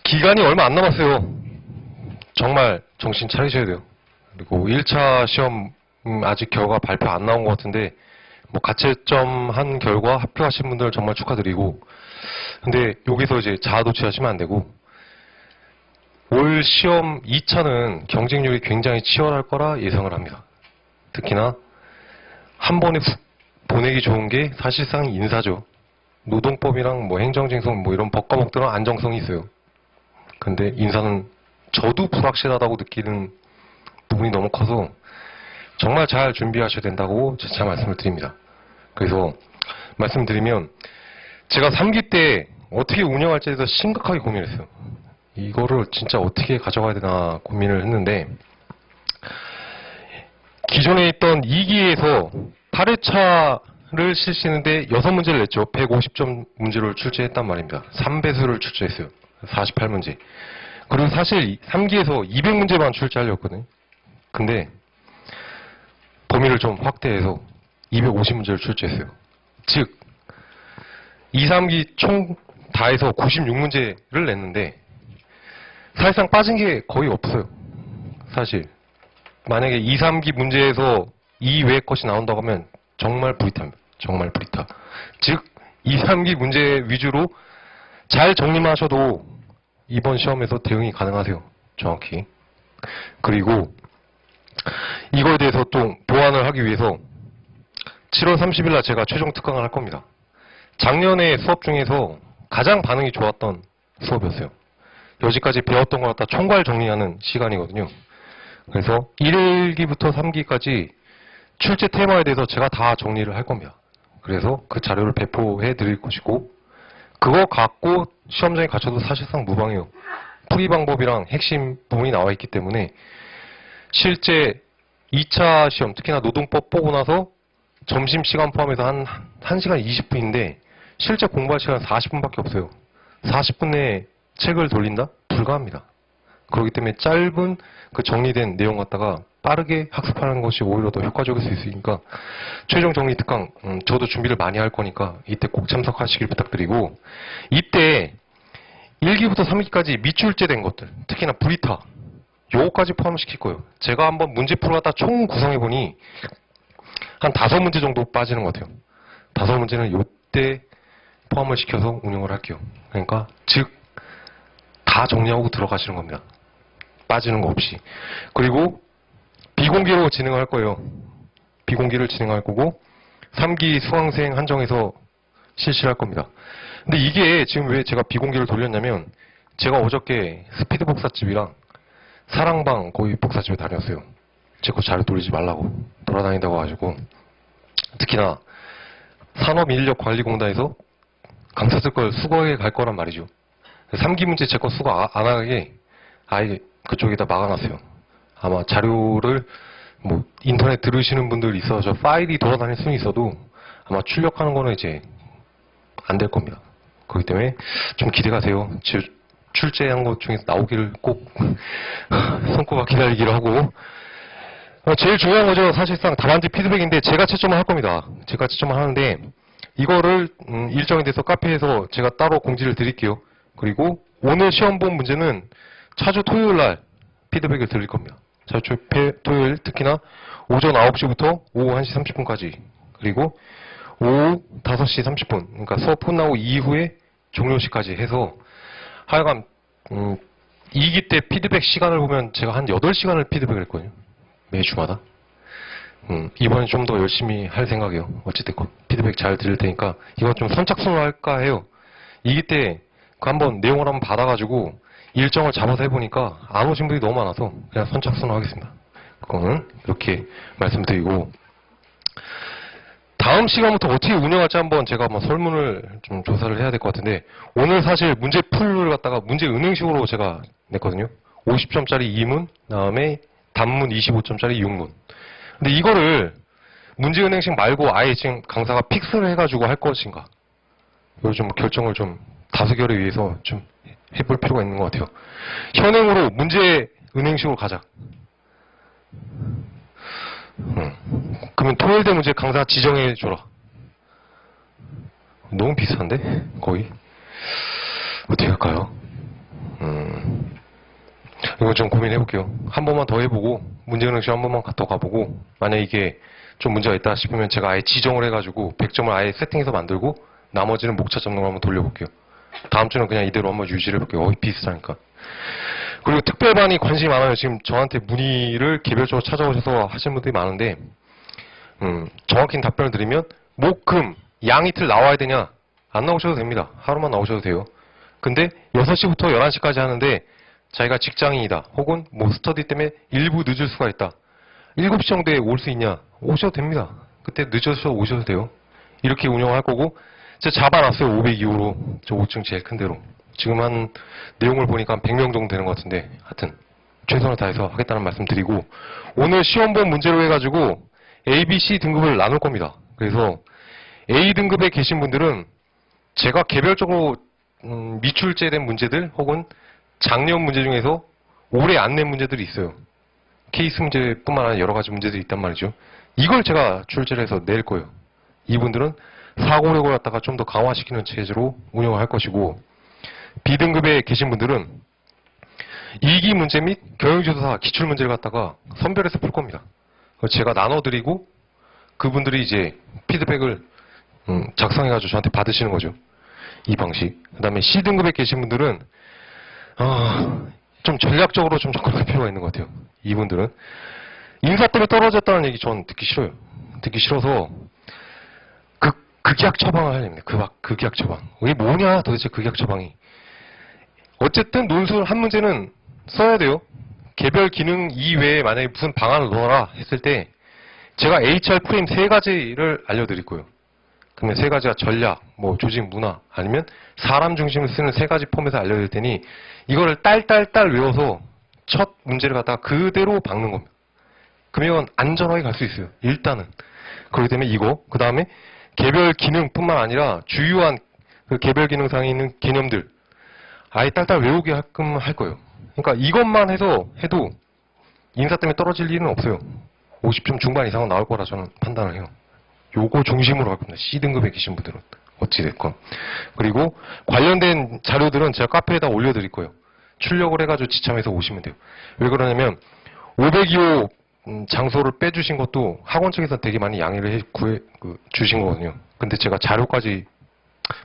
기간이 얼마 안 남았어요. 정말 정신 차리셔야 돼요. 그리고 1차 시험 아직 결과 발표 안 나온 것 같은데 뭐 가채점 한 결과 합격하신 분들 정말 축하드리고, 근데 여기서 이제 자아도취하시면 안 되고, 올 시험 2차는 경쟁률이 굉장히 치열할 거라 예상을 합니다. 특히나 한 번에 훅 보내기 좋은 게 사실상 인사죠. 노동법이랑 뭐 행정쟁성 뭐 이런 법 과목들은 안정성이 있어요. 근데 인사는 저도 불확실하다고 느끼는 부분이 너무 커서 정말 잘 준비하셔야 된다고 재차 말씀을 드립니다. 그래서 말씀드리면 제가 3기 때 어떻게 운영할지에 대해서 심각하게 고민했어요. 이거를 진짜 어떻게 가져가야 되나 고민을 했는데, 기존에 있던 2기에서 8회차를 실시했는데 6문제를 냈죠. 150점 문제를 출제했단 말입니다. 3배수를 출제했어요. 48문제. 그리고 사실 3기에서 200문제만 출제하려고 했거든요. 근데 범위를 좀 확대해서 250문제를 출제했어요. 즉 2, 3기 총 다 해서 96문제를 냈는데 사실상 빠진 게 거의 없어요. 사실 만약에 2, 3기 문제에서 이외의 것이 나온다고 하면 정말 브리타입니다. 정말 브리타. 즉 2, 3기 문제 위주로 잘 정리만 하셔도 이번 시험에서 대응이 가능하세요. 정확히. 그리고 이거에 대해서 또 보완을 하기 위해서 7월 30일 날 제가 최종 특강을 할 겁니다. 작년에 수업 중에서 가장 반응이 좋았던 수업이었어요. 여지까지 배웠던 걸 갖다 총괄 정리하는 시간이거든요. 그래서 1기부터 3기까지 출제 테마에 대해서 제가 다 정리를 할 겁니다. 그래서 그 자료를 배포해 드릴 것이고, 그거 갖고 시험장에 갇혀도 사실상 무방해요. 풀이 방법이랑 핵심 부분이 나와 있기 때문에 실제 2차 시험, 특히나 노동법 보고 나서 점심시간 포함해서 한 1시간 20분인데 실제 공부할 시간 40분밖에 없어요. 40분 내에 책을 돌린다? 불가합니다. 그렇기 때문에 짧은 그 정리된 내용 갖다가 빠르게 학습하는 것이 오히려 더 효과적일 수 있으니까 최종 정리 특강, 저도 준비를 많이 할 거니까 이때 꼭 참석하시길 부탁드리고, 이때 1기부터 3기까지 미출제된 것들, 특히나 브리타, 요거까지 포함시킬 거예요. 제가 한번 문제 풀어갖다 총 구성해보니 한 5문제 정도 빠지는 것 같아요. 5문제는 요때 포함을 시켜서 운영을 할게요. 그러니까 즉 다 정리하고 들어가시는 겁니다. 빠지는 거 없이. 그리고 비공개로 진행할 거예요. 비공개를 진행할 거고 3기 수강생 한정해서 실시를 할 겁니다. 근데 이게 지금 왜 제가 비공개를 돌렸냐면, 제가 어저께 스피드 복사집이랑 사랑방 거의 복사집에 다녔어요. 제 거 자료 돌리지 말라고 돌아다닌다고 해가지고. 특히나 산업인력관리공단에서 강사 쓸 걸 수거해 갈 거란 말이죠. 3기 문제 제 거 수거 안 하게 아예 그쪽에다 막아놨어요. 아마 자료를 뭐 인터넷 들으시는 분들 있어서 파일이 돌아다닐 수는 있어도 아마 출력하는 거는 이제 안 될 겁니다. 그렇기 때문에 좀 기대가세요. 출제한 것 중에서 나오기를 꼭 손꼽아 기다리기로 하고, 제일 중요한 거죠. 사실상 답안지 피드백인데 제가 채점을 할 겁니다. 제가 채점을 하는데 이거를 일정에 대해서 카페에서 제가 따로 공지를 드릴게요. 그리고 오늘 시험 본 문제는 차주 토요일 날 피드백을 드릴 겁니다. 차주 토요일 특히나 오전 9시부터 오후 1시 30분까지, 그리고 오후 5시 30분, 그러니까 수업 끝나고 이후에 종료시까지 해서 하여간 2기 때 피드백 시간을 보면 제가 한 8시간을 피드백을 했거든요. 매주마다. 이번엔 좀 더 열심히 할 생각이에요. 어찌됐건 피드백 잘 드릴 테니까 이거 좀 선착순으로 할까 해요. 2기 때 그 한번 내용을 한번 받아가지고 일정을 잡아서 해보니까 안 오신 분이 너무 많아서 그냥 선착순으로 하겠습니다. 그거는 이렇게 말씀드리고, 다음 시간부터 어떻게 운영할지 한번 제가 한번 설문을 좀 조사를 해야 될 것 같은데, 오늘 사실 문제 풀을 갖다가 문제 은행식으로 제가 냈거든요. 50점짜리 2문, 다음에 단문 25점짜리 6문. 근데 이거를 문제 은행식 말고 아예 지금 강사가 픽스를 해가지고 할 것인가, 이걸 좀 결정을 좀 다수결에 의해서 좀 해볼 필요가 있는 것 같아요. 현행으로 문제 은행식으로 가자. 그러면 토요일 대 문제 강사 지정해줘라. 너무 비슷한데? 거의? 어떻게 할까요? 이거 좀 고민해볼게요. 한 번만 더 해보고 문제은행 시험 한 번만 더 가보고 만약 이게 좀 문제가 있다 싶으면 제가 아예 지정을 해가지고 100점을 아예 세팅해서 만들고 나머지는 목차 잡는 걸 한번 돌려볼게요. 다음 주는 그냥 이대로 한번 유지를 해볼게요. 비슷하니까. 그리고 특별반이 관심이 많아요. 지금 저한테 문의를 개별적으로 찾아오셔서 하시는 분들이 많은데 정확히 답변을 드리면 목, 금, 양 이틀 나와야 되냐? 안 나오셔도 됩니다. 하루만 나오셔도 돼요. 근데 6시부터 11시까지 하는데 자기가 직장인이다. 혹은 뭐 스터디 때문에 일부 늦을 수가 있다. 7시 정도에 올 수 있냐? 오셔도 됩니다. 그때 늦어서 오셔도 돼요. 이렇게 운영할 거고 제가 잡아놨어요. 502호로. 저 5층 제일 큰 데로. 지금 한 내용을 보니까 한 100명 정도 되는 것 같은데 하여튼 최선을 다해서 하겠다는 말씀 드리고 오늘 시험본 문제로 해가지고 A, B, C 등급을 나눌 겁니다. 그래서 A 등급에 계신 분들은 제가 개별적으로 미출제된 문제들 혹은 작년 문제 중에서 올해 안 낸 문제들이 있어요. 케이스 문제뿐만 아니라 여러 가지 문제들이 있단 말이죠. 이걸 제가 출제를 해서 낼 거예요. 이분들은 사고력을 갖다가 좀 더 강화시키는 체제로 운영을 할 것이고 B등급에 계신 분들은 2기 문제 및 경영지도사 기출문제를 갖다가 선별해서 풀 겁니다. 제가 나눠드리고 그분들이 이제 피드백을 작성해가지고 저한테 받으시는 거죠. 이 방식. 그 다음에 C등급에 계신 분들은 좀 전략적으로 좀 접근할 필요가 있는 것 같아요. 이분들은 인사 때문에 떨어졌다는 얘기 전 듣기 싫어요. 듣기 싫어서 극약 처방을 하려면 극약 처방. 이게 뭐냐 도대체 극약 처방이. 어쨌든 논술 한 문제는 써야 돼요. 개별 기능 이외에 만약에 무슨 방안을 넣어라 했을 때 제가 HR 프레임 3가지를 알려드릴 거예요. 그러면 3가지가 전략, 뭐 조직 문화 아니면 사람 중심을 쓰는 3가지 포맷을 알려드릴 테니 이거를 딸딸딸 외워서 첫 문제를 갖다가 그대로 박는 겁니다. 그러면 안전하게 갈 수 있어요. 일단은. 그렇기 때문에 이거 그 다음에 개별 기능뿐만 아니라 주요한 그 개별 기능상에 있는 개념들 아예 딸딸 외우게 하게끔 할 거예요. 그러니까 이것만 해도 인사 때문에 떨어질 일은 없어요. 50점 중반 이상은 나올 거라 저는 판단을 해요. 요거 중심으로 할 겁니다. C등급에 계신 분들은 어찌됐건. 그리고 관련된 자료들은 제가 카페에다 올려드릴 거예요. 출력을 해가지고 지참해서 오시면 돼요. 왜 그러냐면 502호 장소를 빼주신 것도 학원 측에서 되게 많이 양해를 주신 거거든요. 근데 제가 자료까지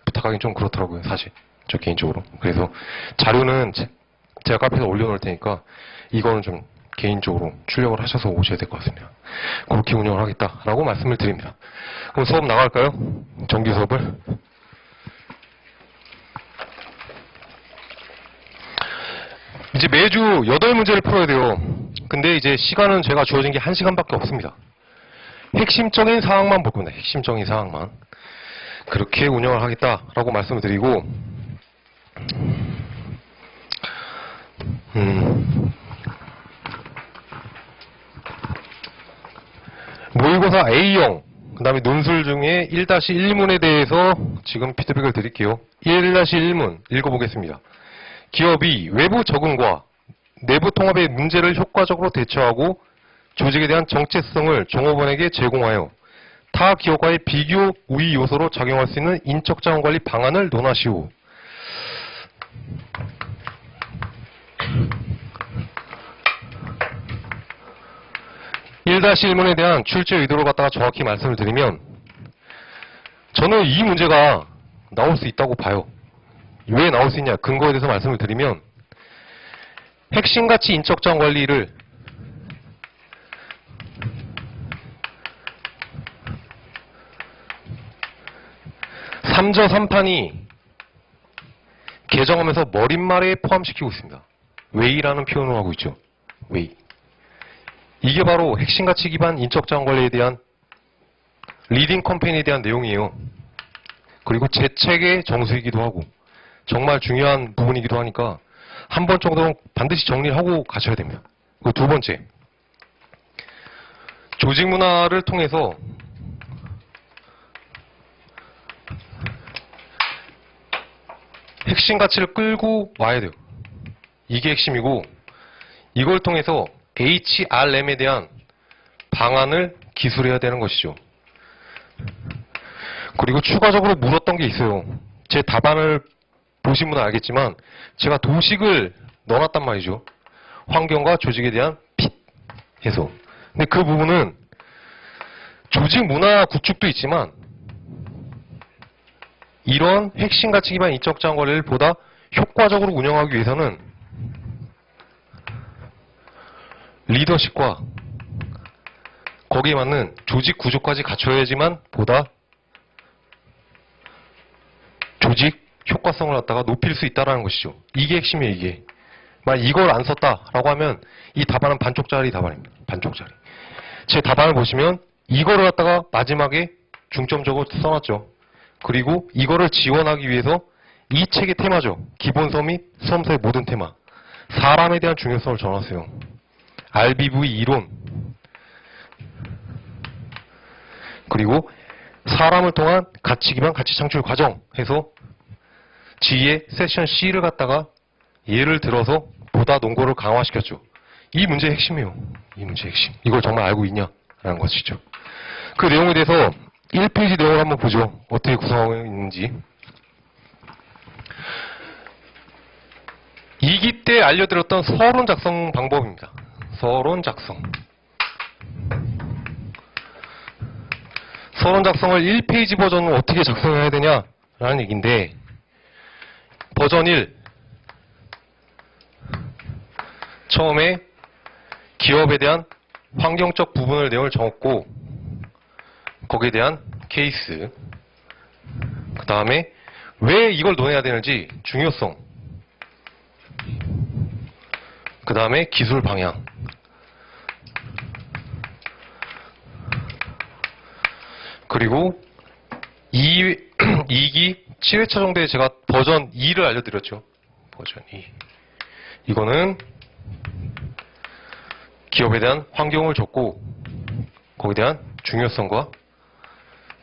부탁하기는 좀 그렇더라고요. 사실 저 개인적으로. 그래서 자료는 제가 카페에다 올려놓을 테니까 이거는 좀 개인적으로 출력을 하셔서 오셔야 될 것 같습니다. 그렇게 운영을 하겠다라고 말씀을 드립니다. 그럼 수업 나갈까요? 정규 수업을. 이제 매주 8문제를 풀어야 돼요. 근데 이제 시간은 제가 주어진 게 1시간밖에 없습니다. 핵심적인 사항만 볼 겁니다. 핵심적인 사항만. 그렇게 운영을 하겠다라고 말씀을 드리고 모의고사 A형 그 다음에 논술 중에 1-1문에 대해서 지금 피드백을 드릴게요. 1-1문 읽어보겠습니다. 기업이 외부 적응과 내부 통합의 문제를 효과적으로 대처하고 조직에 대한 정체성을 종업원에게 제공하여 타 기업과의 비교 우위 요소로 작용할 수 있는 인적 자원 관리 방안을 논하시오. (1-1문에) 대한 출제 의도를 갖다가 정확히 말씀을 드리면 저는 이 문제가 나올 수 있다고 봐요. 왜 나올 수 있냐 근거에 대해서 말씀을 드리면 핵심가치 인적자원 관리를 (3저 3판이) 개정하면서 머릿말에 포함시키고 있습니다. 웨이라는 표현을 하고 있죠. 웨이. 이게 바로 핵심가치 기반 인적자원 관리에 대한 리딩 캠페인에 대한 내용이에요. 그리고 제 책의 정수이기도 하고 정말 중요한 부분이기도 하니까 한 번 정도는 반드시 정리를 하고 가셔야 됩니다. 그리고 두 번째, 조직 문화를 통해서 핵심 가치를 끌고 와야 돼요. 이게 핵심이고 이걸 통해서 HRM에 대한 방안을 기술해야 되는 것이죠. 그리고 추가적으로 물었던 게 있어요. 제 답안을 보신 분은 알겠지만 제가 도식을 넣어놨단 말이죠. 환경과 조직에 대한 핏 해서. 근데 그 부분은 조직 문화 구축도 있지만 이런 핵심 가치 기반 인적 자원 관리를 보다 효과적으로 운영하기 위해서는 리더십과 거기에 맞는 조직 구조까지 갖춰야지만 보다 조직 효과성을 갖다가 높일 수 있다는 것이죠. 이게 핵심이에요, 이게. 만약 이걸 안 썼다라고 하면 이 답안은 반쪽짜리 답안입니다. 반쪽짜리. 제 답안을 보시면 이거를 갖다가 마지막에 중점적으로 써놨죠. 그리고 이거를 지원하기 위해서 이 책의 테마죠. 기본서 및 수험서의 모든 테마. 사람에 대한 중요성을 전하세요. RBV 이론. 그리고 사람을 통한 가치 기반 가치 창출 과정 해서 G의 세션 C를 갖다가 예를 들어서 보다 논거를 강화시켰죠. 이 문제의 핵심이에요. 이 문제의 핵심. 이걸 정말 알고 있냐라는 것이죠. 그 내용에 대해서 1페이지 내용을 한번 보죠. 어떻게 구성하고 있는지. 2기 때 알려드렸던 서론 작성 방법입니다. 서론 작성. 서론 작성을 1페이지 버전으로 어떻게 작성해야 되냐라는 얘기인데 버전 1 처음에 기업에 대한 환경적 부분을 내용을 적었고 거기에 대한 케이스 그 다음에 왜 이걸 논해야 되는지 중요성 그 다음에 기술 방향 그리고 2기 7회차 정도에 제가 버전 2를 알려드렸죠. 버전 2 이거는 기업에 대한 환경을 적고 거기에 대한 중요성과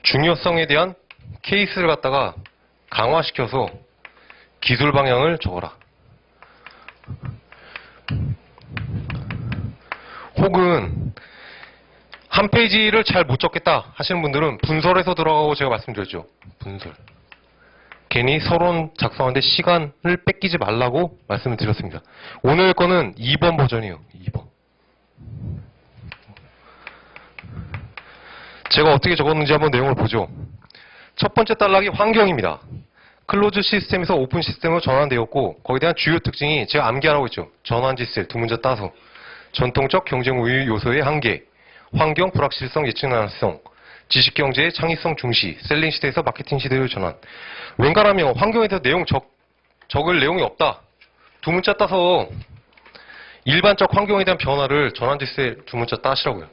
중요성에 대한 케이스를 갖다가 강화시켜서 기술 방향을 적어라. 혹은 한 페이지를 잘 못 적겠다 하시는 분들은 분설해서 들어가고 제가 말씀드렸죠. 분설. 괜히 서론 작성하는데 시간을 뺏기지 말라고 말씀을 드렸습니다. 오늘 거는 2번 버전이에요. 2번. 제가 어떻게 적었는지 한번 내용을 보죠. 첫 번째 단락이 환경입니다. 클로즈 시스템에서 오픈 시스템으로 전환되었고 거기에 대한 주요 특징이 제가 암기하라고 했죠. 전환지셀 두 문제 따서 전통적 경쟁 우위 요소의 한계 환경 불확실성 예측 가능성 지식경제의 창의성 중시 셀링 시대에서 마케팅 시대로 전환 웬간하면 환경에 대해서 내용 적을 내용이 없다. 두 문자 따서 일반적 환경에 대한 변화를 전환지셀 두 문자 따시라고요.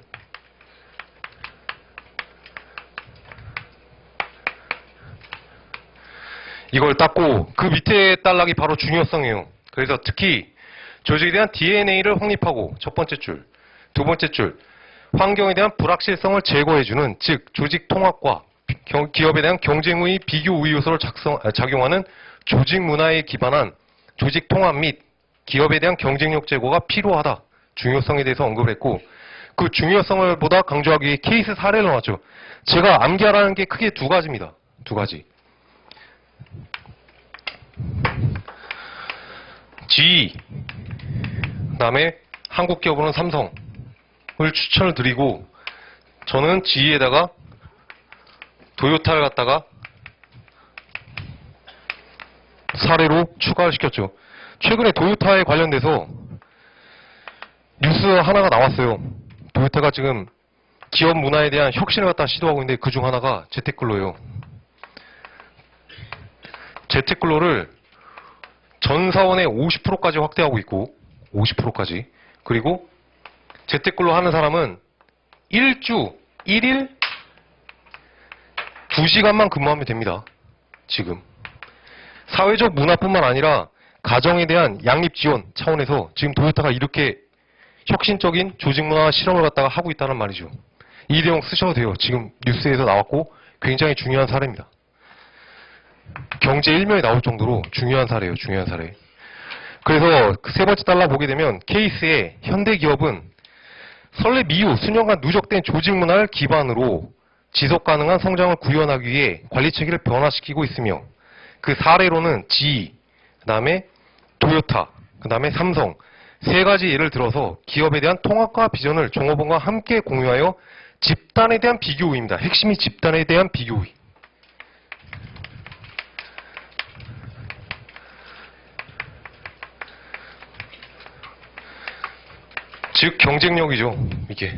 이걸 땄고 그 밑에 단락이 바로 중요성이에요. 그래서 특히 조직에 대한 DNA를 확립하고 첫 번째 줄, 두 번째 줄 환경에 대한 불확실성을 제거해주는 즉 조직 통합과 기업에 대한 경쟁 우위, 비교 우위 요소를 작용하는 조직 문화에 기반한 조직 통합 및 기업에 대한 경쟁력 제고가 필요하다. 중요성에 대해서 언급을 했고 그 중요성을 보다 강조하기 위해 케이스 사례를 넣었죠. 제가 암기하라는 게 크게 두 가지입니다. 두 가지. GE 그다음에 한국 기업으로는 삼성을 추천을 드리고 저는 GE에다가 도요타를 갖다가 사례로 추가를 시켰죠. 최근에 도요타에 관련돼서 뉴스 하나가 나왔어요. 도요타가 지금 기업 문화에 대한 혁신을 갖다 시도하고 있는데 그중 하나가 재테클로예요. 재테클로를 전 사원의 50%까지 확대하고 있고 50%까지 그리고 재테클로 하는 사람은 1주 1일 2시간만 근무하면 됩니다. 지금 사회적 문화뿐만 아니라 가정에 대한 양립 지원 차원에서 지금 도요타가 이렇게 혁신적인 조직 문화 실험을 갖다가 하고 있다는 말이죠. 이 내용 쓰셔도 돼요. 지금 뉴스에서 나왔고 굉장히 중요한 사례입니다. 경제 1면에 나올 정도로 중요한 사례예요. 중요한 사례. 그래서 세 번째 달러 보게 되면 케이스에 현대기업은 설립 이후 수년간 누적된 조직 문화를 기반으로 지속 가능한 성장을 구현하기 위해 관리 체계를 변화시키고 있으며 그 사례로는 GE, 그 다음에 도요타, 그 다음에 삼성, 세 가지 예를 들어서 기업에 대한 통합과 비전을 종업원과 함께 공유하여 집단에 대한 비교우위입니다. 핵심이 집단에 대한 비교우위. 즉 경쟁력이죠. 이게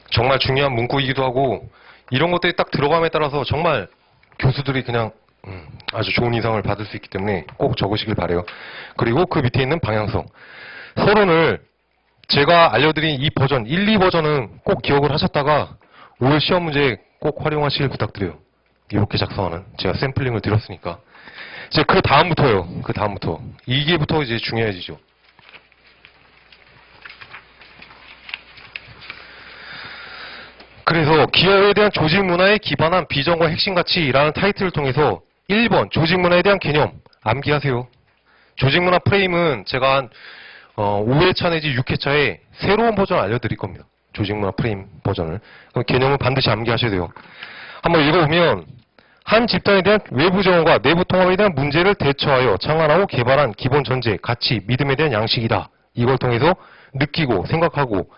정말 중요한 문구이기도 하고, 이런 것들이 딱 들어감에 따라서 정말 교수들이 그냥 아주 좋은 인상을 받을 수 있기 때문에 꼭 적으시길 바래요. 그리고 그 밑에 있는 방향성. 서론을 제가 알려드린 이 버전 1, 2버전은 꼭 기억을 하셨다가 5월 시험 문제 꼭 활용하시길 부탁드려요. 이렇게 작성하는, 제가 샘플링을 드렸으니까. 이제 그 다음부터요. 그 다음부터 이게부터 이제 중요해지죠. 그래서 기업에 대한 조직 문화에 기반한 비전과 핵심 가치라는 타이틀을 통해서 1번 조직 문화에 대한 개념 암기하세요. 조직 문화 프레임은 제가 한 5회차 내지 6회차에 새로운 버전을 알려드릴 겁니다. 조직 문화 프레임 버전을. 그럼 개념은 반드시 암기하셔야 돼요. 한번 읽어보면, 한 집단에 대한 외부 정원과 내부 통합에 대한 문제를 대처하여 창안하고 개발한 기본 전제, 가치, 믿음에 대한 양식이다. 이걸 통해서 느끼고 생각하고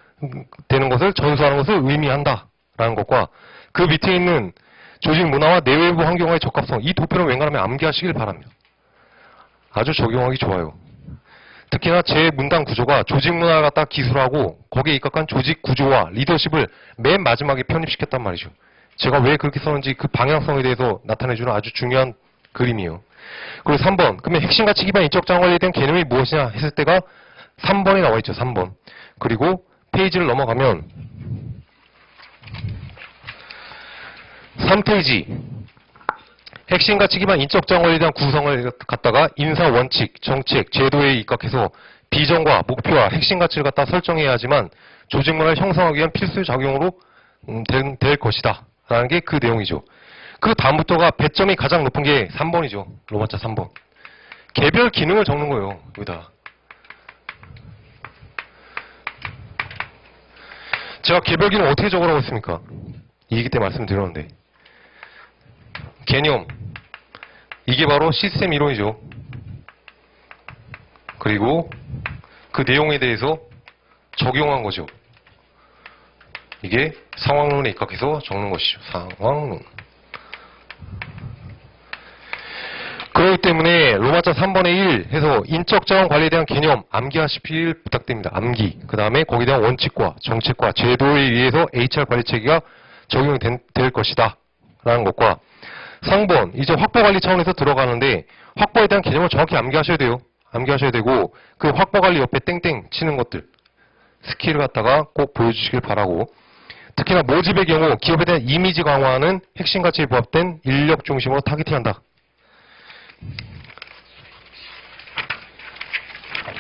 되는 것을 전수하는 것을 의미한다. 라는 것과 그 밑에 있는 조직 문화와 내외부 환경과의 적합성, 이 도표를 웬간하면 암기하시길 바랍니다. 아주 적용하기 좋아요. 특히나 제 문단 구조가 조직 문화를 갖다 기술하고 거기에 입각한 조직 구조와 리더십을 맨 마지막에 편입시켰단 말이죠. 제가 왜 그렇게 썼는지 그 방향성에 대해서 나타내주는 아주 중요한 그림이에요. 그리고 3번, 그러면 핵심 가치 기반 인적 자원 관리에 대한 개념이 무엇이냐 했을 때가 3번에 나와 있죠. 3번. 그리고 페이지를 넘어가면 3페이지, 핵심 가치 기반 인적 자원 관리에 대한 구성을 갖다가 인사 원칙, 정책, 제도에 입각해서 비전과 목표와 핵심 가치를 갖다 설정해야 하지만 조직 문화를 형성하기 위한 필수 작용으로 될 것이다. 라는 게 그 내용이죠. 그 다음부터가 배점이 가장 높은 게 3번이죠. 로마자 3번. 개별 기능을 적는 거예요. 여기다. 제가 개별 기능 어떻게 적으라고 했습니까? 이기 때 말씀드렸는데. 개념. 이게 바로 시스템 이론이죠. 그리고 그 내용에 대해서 적용한 거죠. 이게 상황론에 입각해서 적는 것이죠. 상황론. 그렇기 때문에 로마자 3번의 1 해서 인적 자원 관리에 대한 개념 암기하시길 부탁드립니다. 암기. 그 다음에 거기에 대한 원칙과 정책과 제도에 의해서 HR 관리 체계가 적용이 될 것이다. 라는 것과 상번, 이제 확보 관리 차원에서 들어가는데 확보에 대한 개념을 정확히 암기하셔야 돼요. 암기하셔야 되고 그 확보 관리 옆에 땡땡 치는 것들 스킬을 갖다가 꼭 보여주시길 바라고, 특히나 모집의 경우 기업에 대한 이미지 강화하는 핵심 가치에 부합된 인력 중심으로 타겟팅한다.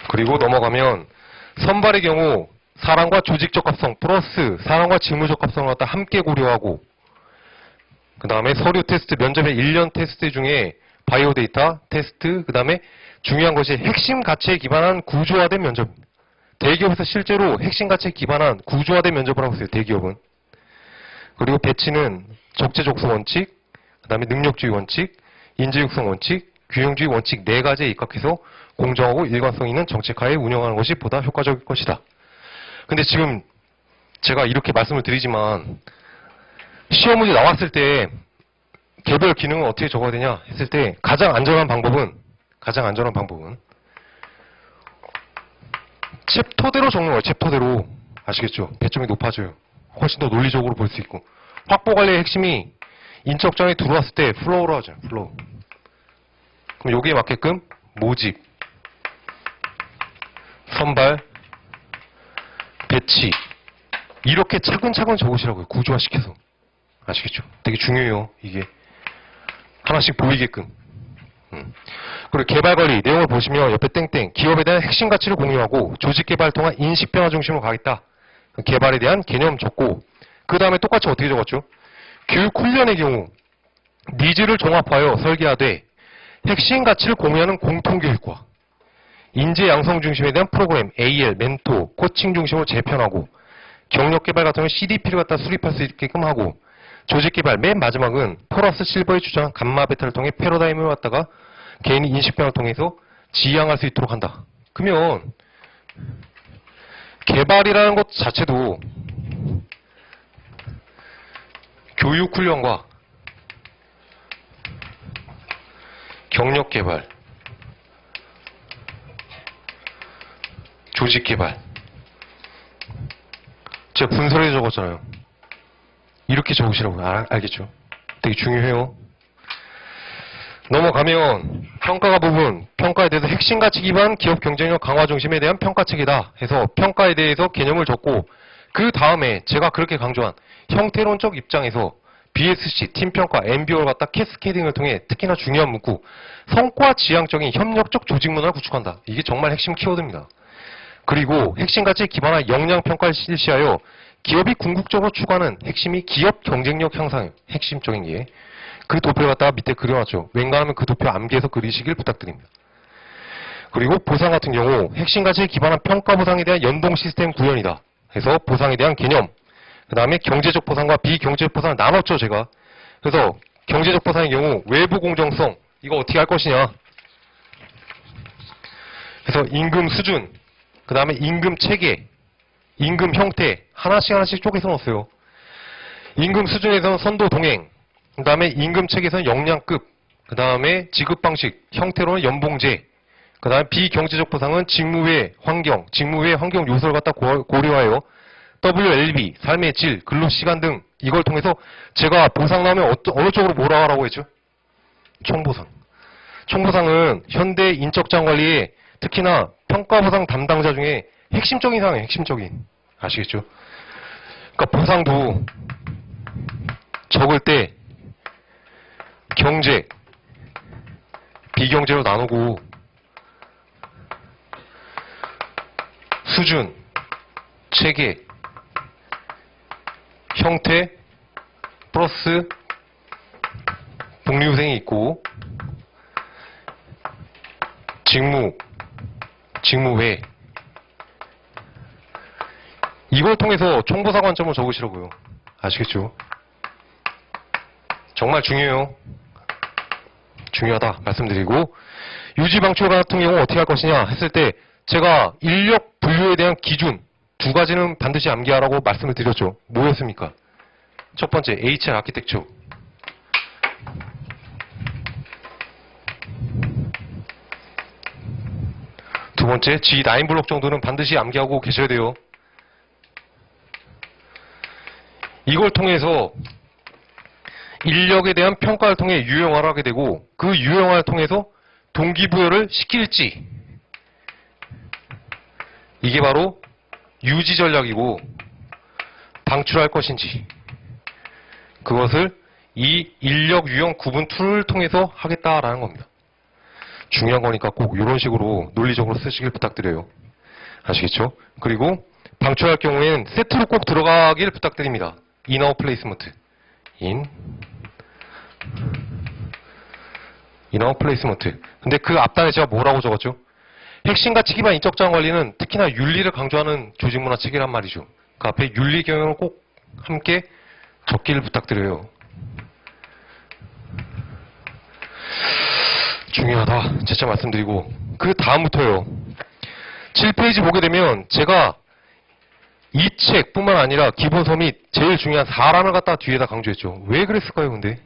그리고 넘어가면 선발의 경우 사람과 조직 적합성 플러스 사람과 직무 적합성을 갖다 함께 고려하고, 그 다음에 서류 테스트, 면접의 1년 테스트 중에 바이오 데이터 테스트, 그 다음에 중요한 것이 핵심 가치에 기반한 구조화된 면접. 대기업에서 실제로 핵심 가치에 기반한 구조화된 면접을 하고 있어요. 대기업은. 그리고 배치는 적재적소 원칙, 그 다음에 능력주의 원칙, 인재육성 원칙, 균형주의 원칙 4가지에 입각해서 공정하고 일관성 있는 정책하에 운영하는 것이 보다 효과적일 것이다. 근데 지금 제가 이렇게 말씀을 드리지만 시험 문제 나왔을 때 개별 기능은 어떻게 적어야 되냐 했을 때 가장 안전한 방법은 챕터대로 적는 거예요. 챕터대로. 아시겠죠? 배점이 높아져요. 훨씬 더 논리적으로 볼 수 있고. 확보 관리의 핵심이 인적장에 들어왔을 때 플로우로 하죠. 플로우. 그럼 여기에 맞게끔 모집, 선발, 배치 이렇게 차근차근 적으시라고요. 구조화시켜서. 아시겠죠? 되게 중요해요. 이게 하나씩 보이게끔. 그리고 개발관리 내용을 보시면 옆에 땡땡 기업에 대한 핵심 가치를 공유하고 조직개발 통한 인식변화 중심으로 가겠다. 개발에 대한 개념 적고, 그 다음에 똑같이 어떻게 적었죠? 교육 훈련의 경우 니즈를 종합하여 설계하되 핵심 가치를 공유하는 공통교육과 인재 양성 중심에 대한 프로그램, AL, 멘토, 코칭 중심으로 재편하고 경력 개발 같은 경우 CDP를 갖다 수립할 수 있게끔 하고 조직 개발 맨 마지막은 포러스 실버의 주장한 감마 베타를 통해 패러다임을 갖다가 개인이 인식변화를 통해서 지향할 수 있도록 한다. 그러면 개발이라는 것 자체도 교육 훈련과 경력 개발, 조직 개발. 제가 분설해 적었잖아요. 이렇게 적으시라고요. 알겠죠? 되게 중요해요. 넘어가면 평가가 부분, 평가에 대해서 핵심 가치 기반 기업 경쟁력 강화 중심에 대한 평가책이다 해서 평가에 대해서 개념을 적고 그 다음에 제가 그렇게 강조한 형태론적 입장에서 BSC, 팀평가, MBO를 갖다 캐스케이딩을 통해 특히나 중요한 문구 성과 지향적인 협력적 조직 문화를 구축한다. 이게 정말 핵심 키워드입니다. 그리고 핵심 가치에 기반한 역량 평가를 실시하여 기업이 궁극적으로 추구하는 핵심이 기업 경쟁력 향상이에요. 핵심적인 게. 그 도표를 갖다가 밑에 그려놨죠. 웬간하면 그 도표 암기해서 그리시길 부탁드립니다. 그리고 보상 같은 경우 핵심 가치에 기반한 평가 보상에 대한 연동 시스템 구현이다. 해서 보상에 대한 개념. 그 다음에 경제적 보상과 비경제적 보상을 나눴죠, 제가. 그래서 경제적 보상의 경우 외부 공정성, 이거 어떻게 할 것이냐. 그래서 임금 수준, 그 다음에 임금 체계, 임금 형태 하나씩 쪼개서 넣었어요. 임금 수준에서는 선도 동행, 그 다음에 임금 체계에서는 역량급, 그 다음에 지급 방식, 형태로는 연봉제, 그 다음에 비경제적 보상은 직무 외 환경, 직무 외 환경 요소를 갖다 고려하여 WLB, 삶의 질, 근로시간 등 이걸 통해서 제가 보상 나오면 어느 쪽으로 몰아가라고 했죠? 총보상. 총보상은 현대 인적자원 관리에 특히나 평가보상 담당자 중에 핵심적인 사항이에요. 핵심적인. 아시겠죠? 그러니까 보상도 적을 때 경제, 비경제로 나누고 수준, 체계, 형태, 플러스 복리후생이 있고 직무 외 이걸 통해서 총보상 관점을 적으시라고요. 아시겠죠? 정말 중요해요. 중요하다 말씀드리고 유지방출 같은 경우 어떻게 할 것이냐 했을 때 제가 인력 분류에 대한 기준 두 가지는 반드시 암기하라고 말씀을 드렸죠. 뭐였습니까? 첫 번째 HR 아키텍처, 두 번째 G9 블록 정도는 반드시 암기하고 계셔야 돼요. 이걸 통해서 인력에 대한 평가를 통해 유형화를 하게 되고 그 유형화를 통해서 동기부여를 시킬지 이게 바로 유지 전략이고 방출할 것인지 그것을 이 인력 유형 구분 툴을 통해서 하겠다라는 겁니다. 중요한 거니까 꼭 이런 식으로 논리적으로 쓰시길 부탁드려요. 아시겠죠? 그리고 방출할 경우에는 세트로 꼭 들어가길 부탁드립니다. 인아웃 플레이스먼트. 인아웃 플레이스먼트. 근데 그 앞단에 제가 뭐라고 적었죠? 핵심 가치 기반 인적자원 관리는 특히나 윤리를 강조하는 조직문화 체계란 말이죠. 그 앞에 윤리 경영을 꼭 함께 적기를 부탁드려요. 중요하다. 재차 말씀드리고 그 다음부터요. 7페이지 보게 되면 제가 이 책뿐만 아니라 기본서 및 제일 중요한 사람을 갖다 뒤에다 강조했죠. 왜 그랬을까요, 근데?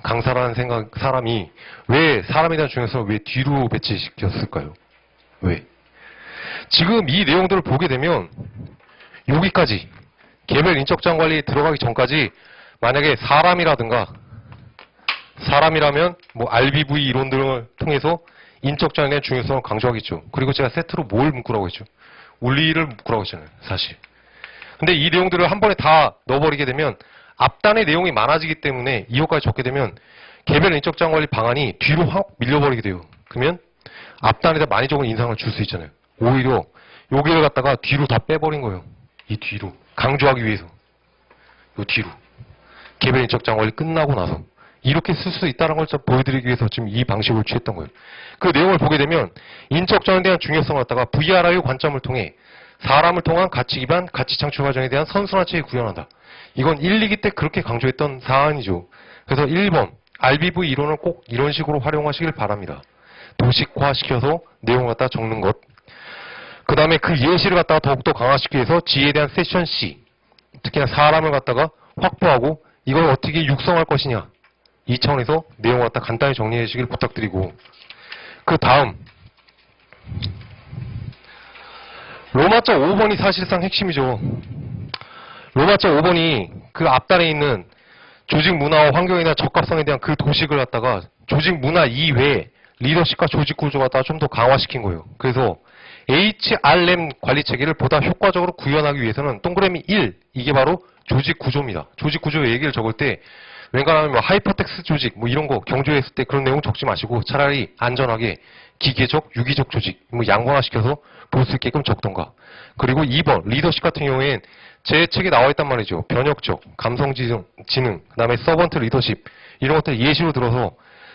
강사라는 사람이 왜 사람에 대한 중요성을 왜 뒤로 배치시켰을까요? 왜? 지금 이 내용들을 보게 되면 여기까지 개별 인적자원 관리에 들어가기 전까지 만약에 사람이라면 뭐 RBV 이론들을 통해서 인적자원에 대한 중요성을 강조하겠죠. 그리고 제가 세트로 뭘 묶으라고 했죠? 원리를 묶으라고 했잖아요, 사실. 근데 이 내용들을 한 번에 다 넣어버리게 되면 앞단의 내용이 많아지기 때문에 이 효과를 적게 되면 개별 인적자원 관리 방안이 뒤로 확 밀려버리게 돼요. 그러면 앞단에다 많이 적은 인상을 줄 수 있잖아요. 오히려 여기를 갖다가 뒤로 다 빼버린 거예요. 이 뒤로. 강조하기 위해서. 요 뒤로. 개별 인적자원 관리 끝나고 나서. 이렇게 쓸 수 있다는 걸 보여드리기 위해서 지금 이 방식을 취했던 거예요. 그 내용을 보게 되면 인적자원에 대한 중요성을 갖다가 VRI의 관점을 통해 사람을 통한 가치 기반 가치 창출 과정에 대한 선순환 체계 구현한다. 이건 1, 2기 때 그렇게 강조했던 사안이죠. 그래서 1번 RBV 이론을 꼭 이런 식으로 활용하시길 바랍니다. 도식화시켜서 내용을 갖다 적는 것. 그 다음에 그 예시를 갖다가 더욱더 강화시키기 위해서 G에 대한 세션 C, 특히나 사람을 갖다가 확보하고 이걸 어떻게 육성할 것이냐, 이 차원에서 내용을 갖다 간단히 정리해 주시길 부탁드리고, 그 다음 로마자 5번이 사실상 핵심이죠. 로마자 5번이 그 앞단에 있는 조직 문화와 환경에 대한 적합성에 대한 그 도식을 갖다가 조직 문화 이외에 리더십과 조직 구조가 다 좀 더 강화시킨 거예요. 그래서 HRM 관리 체계를 보다 효과적으로 구현하기 위해서는 동그라미 1, 이게 바로 조직 구조입니다. 조직 구조 얘기를 적을 때 웬간하면 뭐 하이퍼텍스 조직 뭐 이런 거 경조했을 때 그런 내용 적지 마시고 차라리 안전하게 기계적, 유기적 조직 뭐 양분화시켜서 볼 수 있게끔 적던가. 그리고 2번 리더십 같은 경우엔 제 책에 나와 있단 말이죠. 변혁적, 감성지능, 그다음에 서번트 리더십 이런 것들 예시로 들어서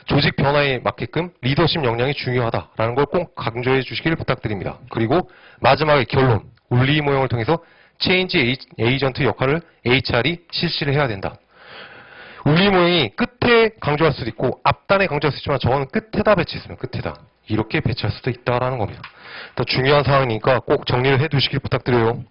조직 변화에 맞게끔 리더십 역량이 중요하다라는 걸 꼭 강조해 주시길 부탁드립니다. 그리고 마지막에 결론, 울리 모형을 통해서 체인지 에이전트 역할을 HR이 실시를 해야 된다. 울리 모형이 끝에 강조할 수도 있고 앞단에 강조할 수 있지만 저거는 끝에다 배치했으면 끝에다. 이렇게 배치할 수도 있다라는 겁니다. 더 중요한 사항이니까 꼭 정리를 해 두시길 부탁드려요.